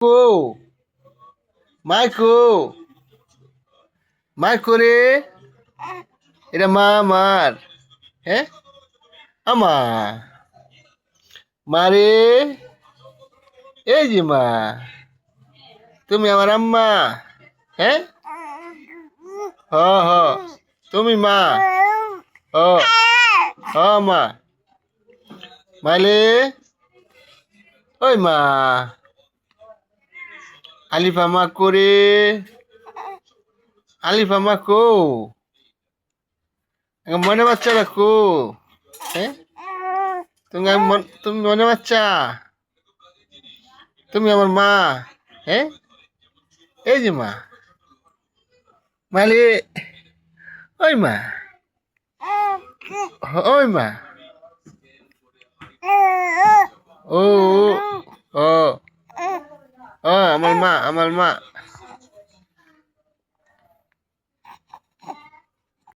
কো মাইকো মাইকো রে, এটা মা আমার। হ্যাঁ, আমা মারে, এই যে মা, তুমি আমার আম্মা। হ্যাঁ, হ হ, তুমি মা, হ হ মা। মাইলে, ওই মা, আলিফা মা করে, আলিফা মা কো, মনে বাচ্চারা কো। হ্যাঁ, তুমি মনে বাচ্চা, তুমি আমার মা। হ্যাঁ, এই যে মা, মালে, ওই মা, ওই মা, ও ও ও, আমার মা, আমার মা।